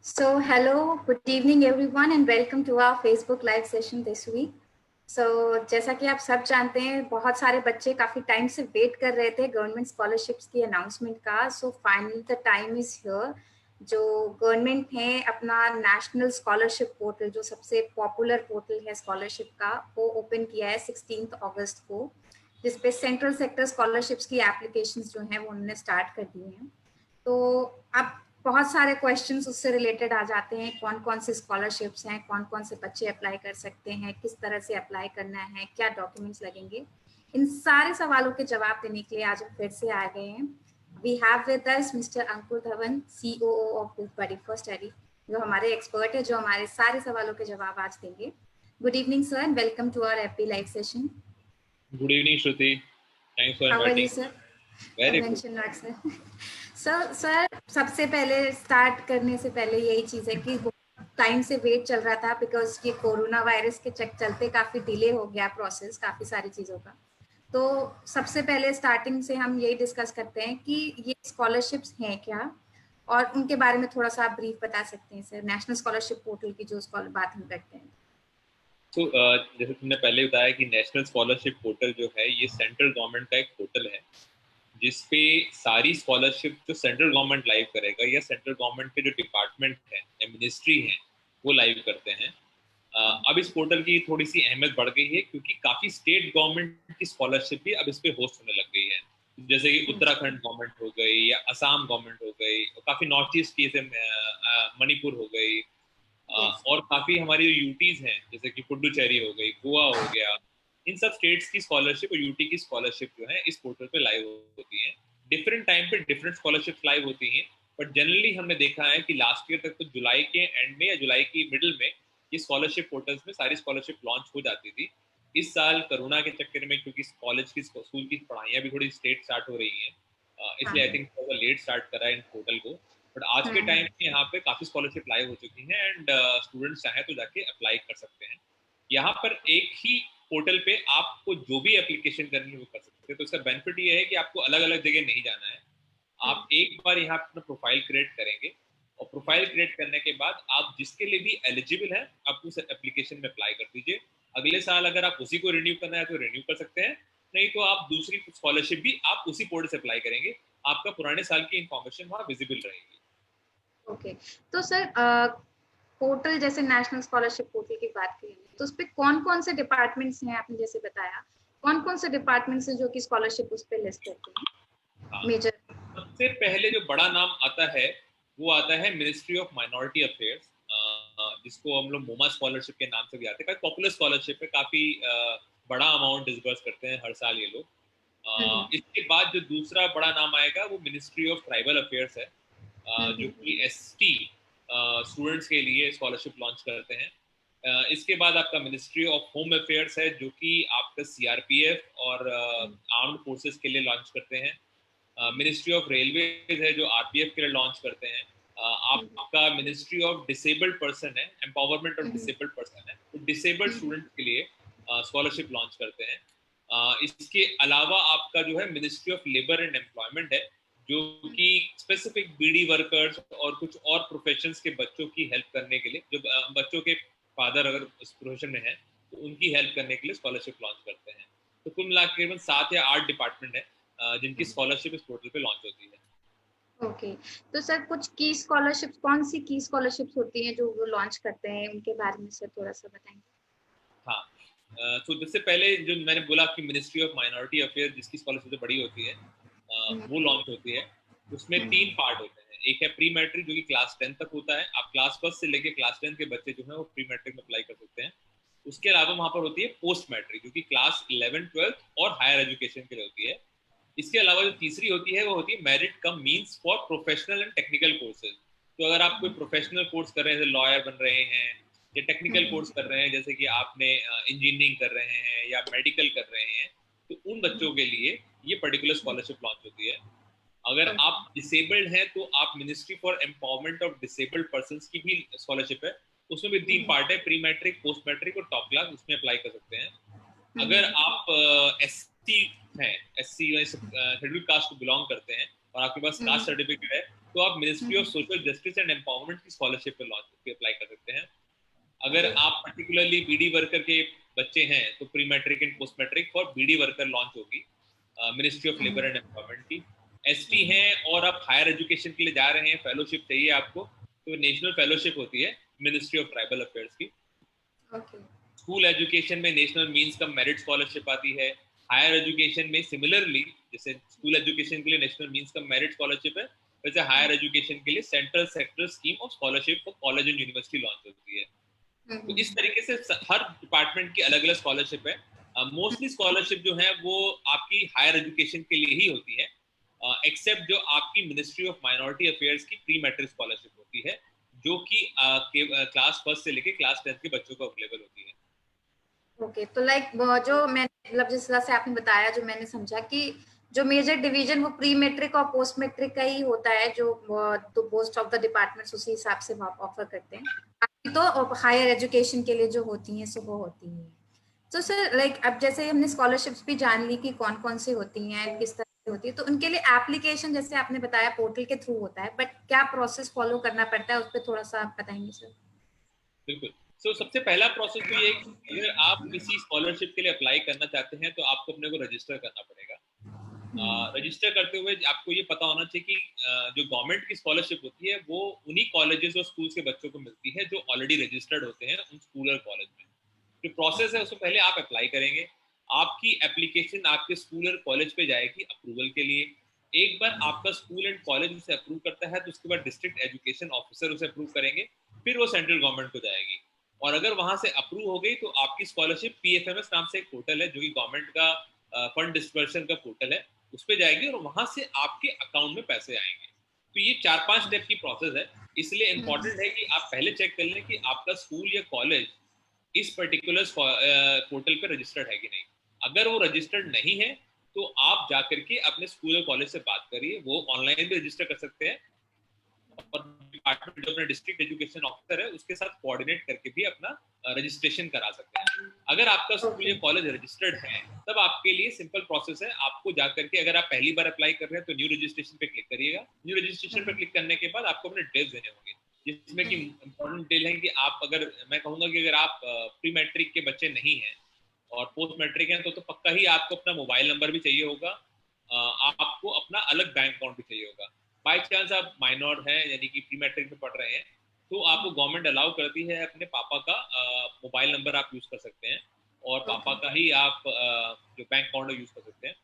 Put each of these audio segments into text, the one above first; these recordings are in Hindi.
So, hello, good evening everyone and welcome to our Facebook live session this week. So, जैसा कि आप सब जानते हैं बहुत सारे बच्चे काफ़ी टाइम से वेट कर रहे थे गवर्नमेंट स्कॉलरशिप्स की अनाउंसमेंट का. So finally the time is here. जो गवर्नमेंट है अपना नेशनल स्कॉलरशिप पोर्टल जो सबसे पॉपुलर पोर्टल है स्कॉलरशिप का वो ओपन किया है 16 अगस्त को, जिसपे सेंट्रल सेक्टर स्कॉलरशिप्स की एप्लीकेशंस जो हैं वो उन्होंने स्टार्ट कर दी हैं. तो अब बहुत सारे क्वेश्चंस उससे रिलेटेड आ जाते हैं. कौन कौन से स्कॉलरशिप्स हैं, कौन कौन से बच्चे अप्लाई कर सकते हैं, किस तरह से अप्लाई करना है, क्या डॉक्यूमेंट्स लगेंगे, इन सारे सवालों के जवाब देने के लिए आज हम फिर से आ गए हैं. We have with us mister Ankur Dhawan, COO of Buddy first study, जो हमारे एक्सपर्ट है, जो हमारे सारे सवालों के जवाब आज देंगे. Good evening sir and welcome to our FB live session. Good evening, Shruti. Thanks for how are you inviting. सर? Very good. Mention not sir. Sir सबसे पहले स्टार्ट करने से पहले यही चीज़ है कि टाइम से वेट चल रहा था बिकॉज ये कोरोना वायरस के चलते काफ़ी डिले हो गया प्रोसेस काफ़ी सारी चीज़ों का. तो सबसे पहले स्टार्टिंग से हम यही डिस्कस करते हैं कि ये स्कॉलरशिप्स हैं क्या और उनके बारे में थोड़ा सा आप ब्रीफ बता सकते हैं सर. नेशनल स्कॉलरशिप पोर्टल की जो बात हम करते हैं. तो जैसे तुमने पहले बताया कि नेशनल स्कॉलरशिप पोर्टल जो है ये सेंट्रल गवर्नमेंट का एक पोर्टल है जिसपे सारी स्कॉलरशिप जो सेंट्रल गवर्नमेंट लाइव करेगा या सेंट्रल गवर्नमेंट के जो डिपार्टमेंट है या मिनिस्ट्री है वो लाइव करते हैं. अब इस पोर्टल की थोड़ी सी अहमियत बढ़ गई है क्योंकि काफ़ी स्टेट गवर्नमेंट की स्कॉलरशिप भी अब इस पे होस्ट होने लग गई है. जैसे कि उत्तराखंड गवर्नमेंट हो गई या असम गवर्नमेंट हो गई, काफ़ी नॉर्थ ईस्ट की जैसे मणिपुर हो गई, और काफी हमारी जो यूटीज हैं जैसे कि पुडुचेरी हो गई, गोवा हो गया, इन सब स्टेट्स की स्कॉलरशिप और यूटी की स्कॉलरशिप जो है इस पोर्टल पे लाइव होती है. डिफरेंट टाइम पे डिफरेंट स्कॉलरशिप लाइव होती हैं, बट जनरली हमने देखा है कि लास्ट ईयर तक तो जुलाई के एंड में या जुलाई की मिडिल में ये स्कॉलरशिप पोर्टल्स में सारी स्कॉलरशिप लॉन्च हो जाती थी. इस साल कोरोना के चक्कर में क्योंकि कॉलेज की स्कूल की पढ़ाइयाँ भी थोड़ी स्टेट स्टार्ट हो रही हैं, इसलिए आई थिंक थोड़ा लेट स्टार्ट करा है इन पोर्टल को. बट आज के टाइम में यहाँ पे काफी स्कॉलरशिप लाइव हो चुकी हैं एंड स्टूडेंट्स चाहे तो जाके अप्लाई कर सकते हैं. यहाँ पर एक ही पोर्टल पे आपको जो भी एप्लीकेशन करनी है वो कर सकते हैं. तो इसका बेनिफिट ये है कि आपको अलग अलग जगह नहीं जाना है. आप एक बार यहाँ अपना प्रोफाइल क्रिएट करेंगे और प्रोफाइल क्रिएट करने के बाद आप जिसके लिए भी एलिजिबल है आप उस एप्लीकेशन में अप्लाई कर दीजिए. अगले साल अगर आप उसी को रिन्यू करना है तो रिन्यू कर सकते हैं, नहीं तो आप दूसरी स्कॉलरशिप भी आप उसी पोर्टल से अप्लाई करेंगे. आपका पुराने साल की इन्फॉर्मेशन वहाँ विजिबल रहेगी. ओके. तो सर पोर्टल जैसे नेशनल स्कॉलरशिप पोर्टल की बात करें तो उस पे कौन कौन से डिपार्टमेंट्स हैं, आपने जैसे बताया कौन कौन से डिपार्टमेंट्स हैं जो कि स्कॉलरशिप उस पे लिस्ट करते हैं मेजर? सबसे पहले जो बड़ा नाम आता है वो आता है मिनिस्ट्री ऑफ माइनॉरिटी अफेयर्स, जिसको हम लोग मोमा स्कॉलरशिप के नाम से भी आते हैं. काफी पॉपुलर स्कॉलरशिप है, काफी बड़ा अमाउंट डिसबर्स करते हैं हर साल ये लोग. इसके बाद जो दूसरा बड़ा नाम आएगा वो मिनिस्ट्री ऑफ ट्राइबल अफेयर्स है, जो कि ST स्टूडेंट्स के लिए स्कॉलरशिप लॉन्च करते हैं. इसके बाद आपका मिनिस्ट्री ऑफ होम अफेयर्स है जो कि आपका CRPF और आर्म्ड फोर्सेस के लिए लॉन्च करते हैं. मिनिस्ट्री ऑफ रेलवेज है जो RPF के लिए लॉन्च करते हैं. आपका मिनिस्ट्री ऑफ डिसेबल्ड पर्सन है, एम्पावरमेंट ऑफ डिसेबल्ड पर्सन है, तो डिसेबल्ड स्टूडेंट के लिए स्कॉलरशिप लॉन्च करते हैं. इसके अलावा आपका जो है ministry of labour and employment है जो कि स्पेसिफिक BD वर्कर्स और कुछ और प्रोफेशंस के बच्चों की हेल्प करने के लिए, जो बच्चों के फादर अगर उस प्रोफेशन में है तो उनकी हेल्प करने के लिए स्कॉलरशिप लॉन्च करते हैं. तो कुल मिला के करीबन 7 या 8 डिपार्टमेंट है जिनकी स्कॉलरशिप इस पोर्टल पे लॉन्च होती है. ओके. तो सर कुछ की स्कॉलरशिप्स, कौन सी की स्कॉलरशिप्स होती हैं जो वो लॉन्च करते हैं, उनके बारे में सर थोड़ा सा बताएंगे? हाँ, तो सबसे पहले जो मैंने बोला कि मिनिस्ट्री ऑफ माइनॉरिटी अफेयर जिसकी स्कॉलरशिप सबसे बड़ी होती है, वो लॉन्च होती है. उसमें 3 पार्ट होते हैं. एक है प्री मैट्रिक जो कि क्लास 10 तक होता है. आप क्लास 1 से लेके क्लास 10 के बच्चे जो है वो प्री मैट्रिक में अप्लाई कर सकते हैं. उसके अलावा वहाँ पर होती है पोस्ट मैट्रिक जो कि क्लास 11, 12 और हायर एजुकेशन के लिए होती है. इसके अलावा जो तीसरी होती है वो होती है merit come means for professional and technical courses. तो अगर आप कोई प्रोफेशनल कोर्स कर रहे हैं जैसे लॉयर बन रहे हैं या टेक्निकल कोर्स कर रहे हैं जैसे कि आपने इंजीनियरिंग कर रहे हैं या मेडिकल कर रहे हैं, तो उन बच्चों के लिए ये पर्टिकुलर स्कॉलरशिप लॉन्च होती है. अगर आप डिसेबल्ड हैं तो आप ministry for empowerment of disabled persons की भी स्कॉलरशिप है. उसमें भी 3 पार्ट है, प्री मैट्रिक, पोस्ट मैट्रिक और टॉप क्लास, उसमें अप्लाई कर सकते हैं. अगर आप SC हैं, SC शेड्यूल कास्ट को बिलोंग करते हैं और आपके पास कास्ट सर्टिफिकेट है तो आप ministry of social justice and empowerment की स्कॉलरशिप पे अप्लाई कर सकते हैं। अगर आप पर्टिकुलरली बीडी वर्कर के बच्चे हैं तो pre matric and post matric for beedi worker launch होगी ministry of labour and empowerment की। एसटी हैं और आप हायर एजुकेशन के लिए जा रहे हैं, फेलोशिप चाहिए आपको, तो नेशनल फेलोशिप होती है मिनिस्ट्री ऑफ ट्राइबल अफेयर्स की। स्कूल एजुकेशन में national means cum merit scholarship आती है। हायर एजुकेशन में सिमिलरली जैसे स्कूल एजुकेशन के लिए national means cum merit scholarship है, वैसे हायर एजुकेशन के लिए central sector scheme of scholarship for college and university launch होती है। तो इस तरीके से हर डिपार्टमेंट की अलग अलग स्कॉलरशिप है। मोस्टली स्कॉलरशिप जो है वो आपकी हायर एजुकेशन के लिए ही होती है, एक्सेप्ट जो आपकी मिनिस्ट्री ऑफ माइनॉरिटी अफेयर्स की प्री मैट्रिक स्कॉलरशिप होती है, जो कि क्लास फर्स्ट से लेके क्लास 10 के बच्चों को अवेलेबल होती है। ओके, तो लाइक जो मैं मतलब जिस तरह से आपने बताया, जो मैंने समझा कि जो मेजर डिवीजन वो प्री मैट्रिक और पोस्ट मैट्रिक का ही होता है, जो तो मोस्ट ऑफ द डिपार्टमेंट्स उसी हिसाब से ऑफर करते हैं। बाकी तो हायर एजुकेशन के लिए जो होती हैं सो वो होती हैं। तो सर लाइक अब जैसे हमने स्कॉलरशिप्स भी जान ली कि कौन कौन सी होती हैं, किस तरह से होती है, तो उनके लिए एप्लीकेशन जैसे आपने बताया पोर्टल के थ्रू होता है, बट क्या प्रोसेस फॉलो करना पड़ता है उस पर थोड़ा सा आप बताएंगे सर? बिल्कुल। सबसे पहला प्रोसेस तो ये है कि अगर आप किसी स्कॉलरशिप के लिए अप्लाई करना चाहते हैं तो आपको अपने को रजिस्टर करना पड़ेगा। रजिस्टर करते हुए आपको ये पता होना चाहिए कि जो गवर्नमेंट की स्कॉलरशिप होती है वो उन्हीं कॉलेजेस और स्कूल्स के बच्चों को मिलती है जो ऑलरेडी रजिस्टर्ड होते हैं उन स्कूल और कॉलेज में। जो प्रोसेस है उससे पहले आप अप्लाई करेंगे, आपकी एप्लीकेशन आपके स्कूल और कॉलेज पे जाएगी अप्रूवल के लिए। एक बार आपका स्कूल एंड कॉलेज उसे अप्रूव करता है तो उसके बाद डिस्ट्रिक्ट एजुकेशन ऑफिसर उसे अप्रूव करेंगे, फिर वो सेंट्रल गवर्नमेंट को जाएगी। और अगर वहां से अप्रूव हो गई तो आपकी स्कॉलरशिप पीएफएमएस नाम से एक पोर्टल है जो कि गवर्नमेंट का फंड डिस्पर्सन का पोर्टल है, उस पर जाएगी और वहां से आपके अकाउंट में पैसे आएंगे। तो ये 4-5 स्टेप की प्रोसेस है, इसलिए इंपॉर्टेंट है कि आप पहले चेक कर लें कि आपका स्कूल या कॉलेज इस पर्टिकुलर पोर्टल पे रजिस्टर्ड है कि नहीं। अगर वो रजिस्टर्ड नहीं है तो आप जाकर के अपने स्कूल और कॉलेज से बात करिए, वो ऑनलाइन भी रजिस्टर कर सकते हैं और डिपार्टमेंट जो अपना डिस्ट्रिक्ट एजुकेशन ऑफिसर है उसके साथ कोऑर्डिनेट करके भी अपना रजिस्ट्रेशन करा सकते हैं। अगर आपका स्कूल या कॉलेज रजिस्टर्ड है तब आपके लिए सिंपल प्रोसेस है, आपको जाकर के अगर आप पहली बार अप्लाई कर रहे हैं तो न्यू रजिस्ट्रेशन पे क्लिक करिएगा। न्यू रजिस्ट्रेशन पे क्लिक करने के बाद आपको अपने डिटेल्स देने होंगे, जिसमें कि इंपॉर्टेंट डिटेल है कि आप अगर मैं कहूंगा कि अगर आप प्री मैट्रिक के बच्चे नहीं हैं और पोस्ट मैट्रिक हैं तो पक्का ही आपको अपना मोबाइल नंबर भी चाहिए होगा, आपको अपना अलग बैंक अकाउंट भी चाहिए होगा। बाई चांस आप माइनॉर हैं यानी कि प्री मैट्रिक में पढ़ रहे हैं तो आपको गवर्नमेंट अलाउ करती है अपने पापा का मोबाइल नंबर आप यूज कर सकते हैं और पापा का ही आप जो बैंक अकाउंट यूज कर सकते हैं।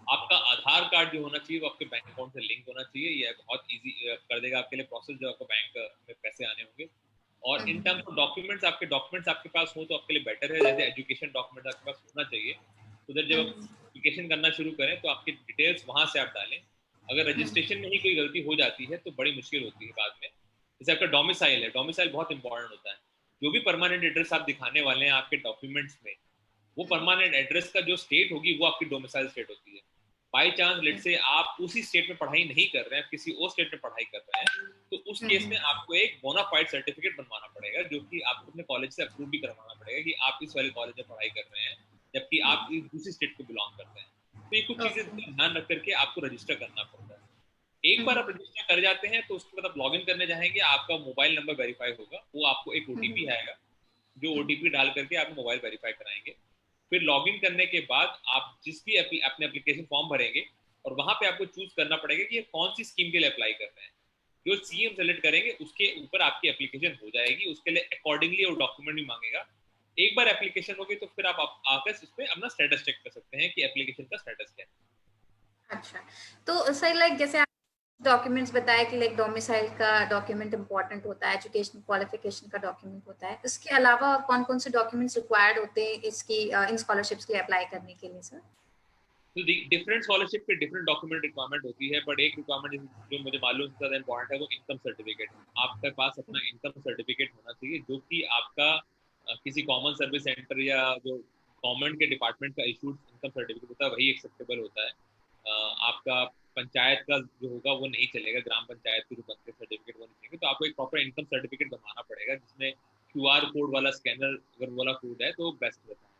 आपका आधार कार्ड जो होना चाहिए वो आपके बैंक अकाउंट से लिंक होना चाहिए, ये बहुत इजी कर देगा आपके लिए प्रोसेस जो आपको बैंक में पैसे आने होंगे। और इन टर्म्स ऑफ डॉक्यूमेंट्स आपके पास हो तो आपके लिए बेटर है, जैसे एजुकेशन डॉक्यूमेंट्स आपके पास होना चाहिए। तो जब आप एप्लीकेशन करना शुरू करें तो आपकी डिटेल्स वहां से आप डालें। अगर रजिस्ट्रेशन में ही कोई गलती हो जाती है तो बड़ी मुश्किल होती है बाद में। जैसे आपका डोमिसाइल है, डोमिसाइल बहुत इंपॉर्टेंट होता है। जो भी परमानेंट एड्रेस आप दिखाने वाले हैं आपके डॉक्यूमेंट्स में, वो परमानेंट एड्रेस का जो स्टेट होगी वो आपकी डोमिसाइल स्टेट होती है। बाई चांस लेट से आप उसी स्टेट में पढ़ाई नहीं कर रहे हैं, आप किसी और स्टेट में पढ़ाई कर रहे हैं, तो उस केस में आपको एक बोनाफाइड सर्टिफिकेट बनवाना पड़ेगा जो कि आपको अपने कॉलेज से अप्रूव भी करवाना पड़ेगा कि आप इस वाले कॉलेज में पढ़ाई कर रहे हैं जबकि आप इस दूसरी स्टेट को बिलोंग करते हैं। तो ये कुछ चीजें ध्यान रख करके आपको रजिस्टर करना पड़ता है। एक बार आप रजिस्टर कर जाते हैं तो उसके बाद आप लॉग इन करने जाएंगे, आपका मोबाइल नंबर वेरीफाई होगा, वो आपको एक ओटीपी आएगा, जो ओटीपी डाल करके आप मोबाइल वेरीफाई कराएंगे। फिर लॉगिन करने के बाद आप जिस भी अपने एप्लीकेशन फॉर्म भरेंगे और वहां पे आपको चूज करना पड़ेगा कि ये कौन सी स्कीम के लिए अप्लाई कर रहे हैं। जो सीएम सेलेक्ट करेंगे उसके ऊपर आपकी एप्लीकेशन हो जाएगी, उसके लिए अकॉर्डिंगली वो डॉक्यूमेंट भी मांगेगा। एक बार एप्लीकेशन होगी तो फिर आप आकर इस पे अपना स्टेटस चेक कर सकते हैं कि एप्लीकेशन का स्टेटस क्या है। अच्छा, तो सर लाइक जैसे डॉक्यूमेंट्स बताया कि लाइक डोमिसाइल का डॉक्यूमेंट इंपॉर्टेंट होता है, एजुकेशन क्वालिफिकेशन का डॉक्यूमेंट होता है, इसके अलावा और कौन कौन से डॉक्यूमेंट्स रिक्वायर्ड होते हैं इसकी इन स्कॉलरशिप्स के लिए अप्लाई करने के लिए सर? तो डिफरेंट स्कॉलरशिप के डिफरेंट डॉक्यूमेंट रिक्वायरमेंट होती है, बट एक रिक्वायरमेंट जो मुझे मालूम सबसे ज्यादा इंपॉर्टेंट है वो इनकम सर्टिफिकेट। आपके पास अपना इनकम सर्टिफिकेट होना चाहिए जो कि आपका किसी कॉमन सर्विस सेंटर या जो गवर्नमेंट के डिपार्टमेंट का इशूड इनकम सर्टिफिकेट होता है वही एक्सेप्टेबल होता है। आपका पंचायत का जो होगा वो नहीं चलेगा, ग्राम पंचायत के जो बनते सर्टिफिकेट वो नहीं चलेंगे। तो आपको एक प्रॉपर इनकम सर्टिफिकेट बनवाना पड़ेगा जिसमें क्यूआर कोड वाला स्कैनर अगर वाला कोड है तो बेस्ट रहता है।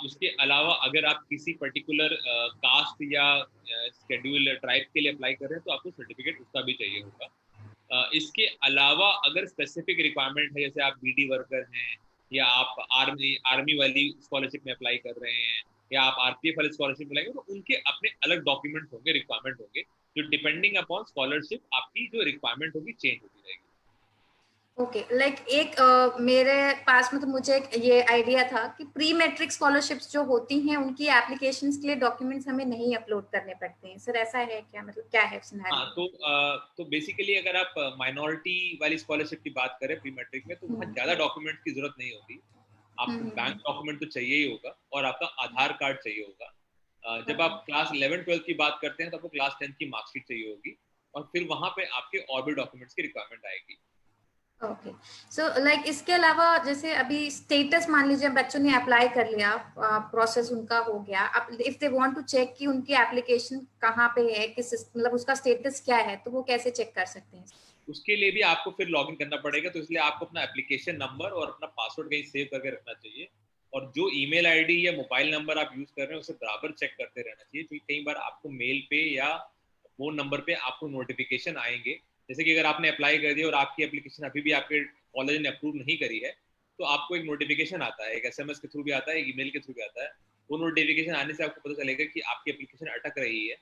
उसके अलावा अगर आप किसी पर्टिकुलर कास्ट या शेड्यूल ट्राइब के लिए अप्लाई कर रहे हैं तो आपको सर्टिफिकेट उसका भी चाहिए होगा। इसके अलावा अगर स्पेसिफिक रिक्वायरमेंट है, जैसे आप बीडी वर्कर हैं या आप आर्मी वाली स्कॉलरशिप में अप्लाई कर रहे हैं या आप आरपीएफ वाली स्कॉलरशिप में अप्लाई तो उनके अपने अलग डॉक्यूमेंट होंगे, रिक्वायरमेंट होंगे, जो डिपेंडिंग अपॉन स्कॉलरशिप आपकी जो रिक्वायरमेंट होगी चेंज होती रहेगी। ओके लाइक एक मेरे पास मतलब मुझे एक ये आइडिया था कि प्री मैट्रिक स्कॉलरशिप्स जो होती हैं उनकी एप्लीकेशंस के लिए डॉक्यूमेंट्स हमें नहीं अपलोड करने पड़ते हैं सर, ऐसा है क्या? मतलब क्या है सिनेरियो? हाँ, तो बेसिकली अगर आप माइनॉरिटी वाली स्कॉलरशिप की बात करें प्री मैट्रिक में तो वहाँ ज़्यादा डॉक्यूमेंट्स की जरूरत नहीं होती। आपको बैंक डॉक्यूमेंट तो चाहिए ही होगा और आपका आधार कार्ड चाहिए होगा। जब आप क्लास 11-12 की बात करते हैं तो आपको क्लास 10 की मार्कशीट चाहिए होगी और फिर वहाँ पे आपके और भी डॉक्यूमेंट्स की रिक्वायरमेंट आएगी। ओके सो लाइक इसके अलावा जैसे अभी स्टेटस मान लीजिए बच्चों ने अप्लाई कर लिया, प्रोसेस उनका हो गया, अब if they want to check कि उनकी एप्लीकेशन कहाँ पे है, किस मतलब उसका स्टेटस क्या है, तो वो कैसे चेक कर सकते हैं? उसके लिए भी आपको फिर लॉगिन करना पड़ेगा, तो इसलिए आपको अपना एप्लीकेशन नंबर और अपना पासवर्ड कहीं सेव करके रखना चाहिए और जो ईमेल आईडी या मोबाइल नंबर आप यूज कर रहे हैं उसे बराबर चेक करते रहना चाहिए, क्योंकि कई बार आपको मेल पे या फोन नंबर पे आपको नोटिफिकेशन आएंगे। जैसे कि अगर आपने अप्लाई कर दिया और आपकी एप्लीकेशन अभी भी आपके कॉलेज ने अप्रूव नहीं करी है तो आपको एक नोटिफिकेशन आता है, एक एसएमएस के थ्रू भी आता है, एक ईमेल के थ्रू भी आता है। वो नोटिफिकेशन आने से आपको पता चलेगा कि आपकी एप्लीकेशन अटक रही है,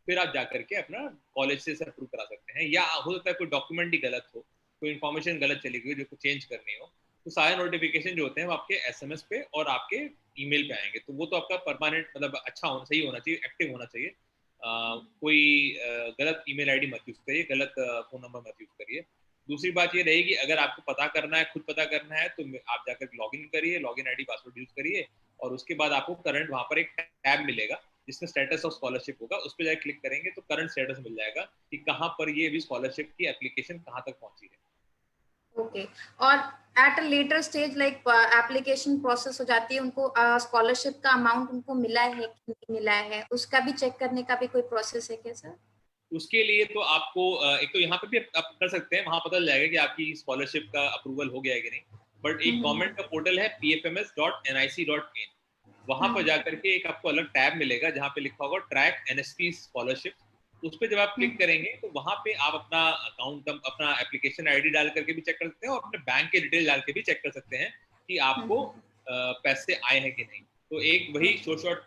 फिर आप जाकर के अपना कॉलेज से अप्रूव करा सकते हैं। या हो सकता है कोई डॉक्यूमेंट ही गलत हो, कोई इन्फॉर्मेशन गलत चली गई जो चेंज करनी हो, तो सारे नोटिफिकेशन जो होते हैं वो आपके एसएमएस पे और आपके ईमेल पे आएंगे। तो वो तो आपका परमानेंट मतलब अच्छा होना, सही होना चाहिए, एक्टिव होना चाहिए। कोई गलत ईमेल आईडी मत यूज करिए, गलत फोन नंबर मत यूज करिए। दूसरी बात ये रहेगी, अगर आपको पता करना है, खुद पता करना है, तो आप जाकर लॉगिन करिए, लॉगिन आईडी पासवर्ड यूज करिए और उसके बाद आपको करंट वहां पर एक टैब मिलेगा जिसमें स्टेटस ऑफ स्कॉलरशिप होगा, उस पर जाकर क्लिक करेंगे तो करंट स्टेटस मिल जाएगा कि कहाँ पर ये अभी स्कॉलरशिप की एप्लीकेशन कहाँ तक पहुंची है। ओके और at a later stage like application process हो जाती है, उनको स्कॉलरशिप का अमाउंट उनको मिला है कि नहीं मिला है उसका भी चेक करने का भी कोई प्रोसेस है क्या सर? उसके लिए तो आपको एक तो यहाँ पे भी आप कर सकते हैं, वहां पता चल जाएगा कि आपकी स्कॉलरशिप का अप्रूवल हो गया है कि नहीं। बट एक गवर्नमेंट का पोर्टल है pfms.nic.in, वहां पर जाकर के एक आपको अलग टैब मिलेगा जहाँ पे लिखा होगा ट्रैक एनएसपी स्कॉलरशिप। उस पर जब आप क्लिक करेंगे तो वहां पे आप अपना अकाउंट, अपना एप्लीकेशन आईडी डाल करके भी चेक कर सकते हैं और अपने बैंक के डिटेल डाल के भी चेक कर सकते हैं कि आपको पैसे आए हैं कि नहीं। तो एक वही शॉर्ट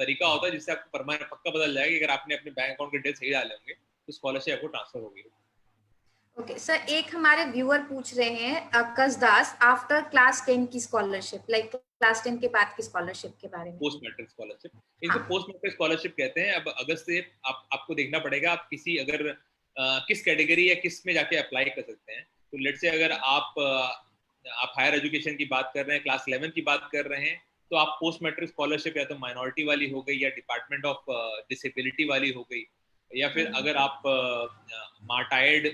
तरीका होता है जिससे आपको परमानेंट पक्का बदल जाएगा कि अगर आपने अपने बैंक अकाउंट के डिटेल सही डाले होंगे तो स्कॉलरशिप आपको ट्रांसफर होगी। ओके सर, एक हमारे व्यूअर पूछ रहे हैं अकस दास, आफ्टर क्लास 10 की स्कॉलरशिप, लाइक क्लास 10 के बाद की स्कॉलरशिप के बारे में। पोस्ट मैट्रिक स्कॉलरशिप, इनको हाँ। पोस्ट मैट्रिक स्कॉलरशिप कहते हैं। अब अगस्त से आपको देखना पड़ेगा आप किसी अगर किस कैटेगरी या किस में जाके अप्लाई कर सकते हैं। तो लेट से अगर आप हायर एजुकेशन की बात कर रहे हैं, क्लास 11 की बात कर रहे हैं, तो आप पोस्ट मैट्रिक स्कॉलरशिप या तो माइनॉरिटी वाली हो गई या डिपार्टमेंट ऑफ डिसेबिलिटी वाली हो गई, या फिर अगर आप मार्टायर्ड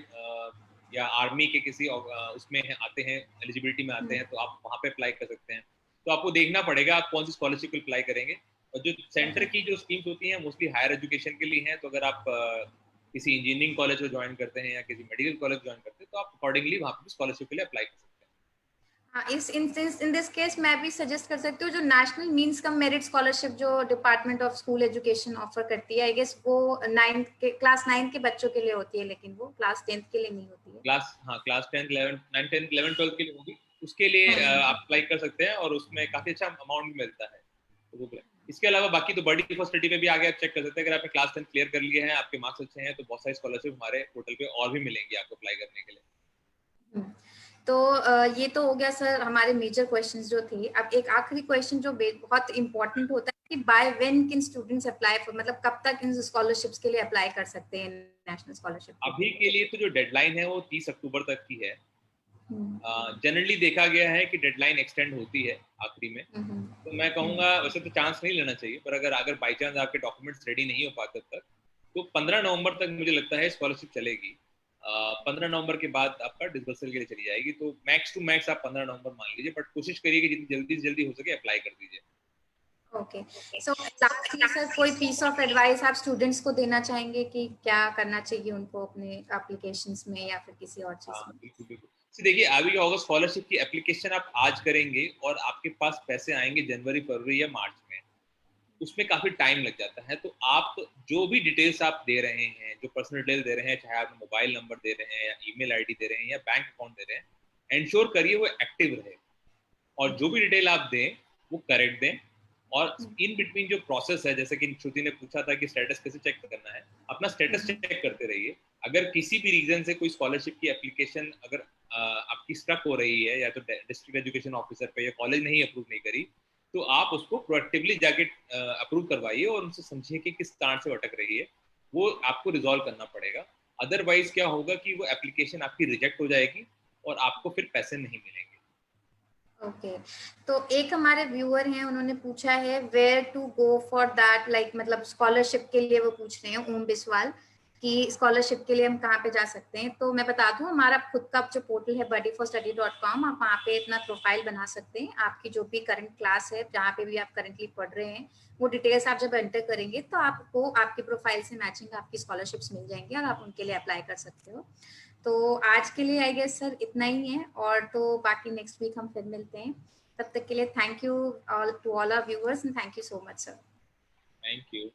या आर्मी के किसी उसमें आते हैं, एलिजिबिलिटी में आते हैं, तो आप वहाँ पे अप्लाई कर सकते हैं। तो आपको देखना पड़ेगा आप कौन सी स्कॉलरशिप अप्लाई करेंगे। और जो सेंटर की जो स्कीम्स होती हैं मोस्टली हायर एजुकेशन के लिए हैं, तो अगर आप किसी इंजीनियरिंग कॉलेज को ज्वाइन करते हैं या किसी मेडिकल कॉलेज ज्वाइन करते हैं तो आप अकॉर्डिंगली वहाँ पे स्कॉलरशिप के लिए अप्लाई कर सकते हैं। हाँ, इस इंस्टेंस इन दिस केस मैं भी सजेस्ट कर सकती हूँ जो national means cum merit scholarship जो department of school education offer करती है, आई गेस वो 9 के क्लास 9 के बच्चों के लिए होती है, लेकिन वो क्लास 10 के लिए नहीं होती है। क्लास 10 11 9 10 11 12 के लिए होगी, उसके लिए आप अप्लाई कर सकते हैं और उसमें काफी अच्छा अमाउंट भी मिलता है। तो इसके अलावा बाकी तो बड़ी यूनिवर्सिटी में भी आगे आप चेक कर सकते हैं। अगर आपने क्लास 10 क्लियर कर लिए हैं, आपके मार्क्स अच्छे हैं, तो बहुत सारी स्कॉलरशिप हमारे पोर्टल पे और भी मिलेंगी आपको अप्लाई करने के लिए। तो ये तो हो गया सर हमारे मेजर क्वेश्चंस जो थे। अब एक आखिरी क्वेश्चन जो बहुत इंपॉर्टेंट होता है कि by when can students apply for, मतलब कब तक इन स्कॉलरशिप्स के लिए अप्लाई कर सकते हैं नेशनल स्कॉलरशिप? अभी के लिए तो जो डेडलाइन है वो 30 अक्टूबर तक की है। जनरली देखा गया है कि डेडलाइन एक्सटेंड होती है आखिरी में, तो मैं कहूँगा वैसे तो चांस नहीं लेना चाहिए, पर अगर बाई चांस आपके डॉक्यूमेंट्स रेडी नहीं हो पाते तक, तो 15 नवंबर तक मुझे लगता है स्कॉलरशिप चलेगी। 15 नवंबर के बाद आपका डिस्बर्सल के लिए चली जाएगी, तो मैक्स टू मैक्स आप 15 नवंबर मान लीजिए, बट कोशिश करिए कि जितनी जल्दी से जल्दी हो सके अप्लाई कर दीजिए। ओके सो लास्टली सर कोई पीस ऑफ एडवाइस आप स्टूडेंट्स को देना चाहेंगे कि क्या करना चाहिए उनको अपने एप्लीकेशंस में या फिर किसी और चीज में? बिल्कुल बिल्कुल। देखिए अभी क्या होगा, स्कॉलरशिप की एप्लीकेशन आप आज करेंगे और आपके पास पैसे आएंगे जनवरी, फरवरी या मार्च में, उसमें काफी टाइम लग जाता है। तो आप जो भी डिटेल्स आप दे रहे हैं, जो पर्सनल डिटेल दे रहे हैं, चाहे आप मोबाइल नंबर दे रहे हैं या ईमेल आईडी दे रहे हैं या बैंक अकाउंट दे रहे हैं, एंश्योर करिए वो एक्टिव रहे और जो भी डिटेल आप दें वो करेक्ट दें। और इन बिटवीन जो प्रोसेस है, जैसे कि श्रुति ने पूछा था कि स्टेटस कैसे चेक करना है, अपना स्टेटस चेक करते रहिए। अगर किसी भी रीजन से कोई स्कॉलरशिप की एप्लीकेशन अगर आपकी स्टक हो रही है, या तो डिस्ट्रिक्ट एजुकेशन ऑफिसर पे या कॉलेज नहीं अप्रूव नहीं करी, तो आप उसको प्रोएक्टिवली जाके अप्रूव करवाइए और उनसे समझिए कि किस कारण से अटक रही है, वो आपको रिजॉल्व करना पड़ेगा। अदरवाइज क्या होगा कि वो एप्लीकेशन आपकी रिजेक्ट हो जाएगी और आपको फिर पैसे नहीं मिलेंगे। ओके तो एक हमारे व्यूअर हैं, उन्होंने पूछा है where to go for that, like मतलब स्कॉलरशिप के लिए वो पूछ रहे हैं, ओम बिस्वाल, कि स्कॉलरशिप के लिए हम कहाँ पे जा सकते हैं। तो मैं बता दूं, हमारा खुद का जो पोर्टल है buddyforstudy.com, आप वहाँ पे अपना प्रोफाइल बना सकते हैं। आपकी जो भी करंट क्लास है, जहाँ पे भी आप करंटली पढ़ रहे हैं, वो डिटेल्स आप जब एंटर करेंगे तो आपको आपकी प्रोफाइल से मैचिंग आपकी स्कॉलरशिप्स मिल जाएंगी और आप उनके लिए अप्लाई कर सकते हो। तो आज के लिए आई गेस सर इतना ही है, और तो बाकी नेक्स्ट वीक हम फिर मिलते हैं। तब तक के लिए thank you all to all our viewers and thank you so much sir. Thank you.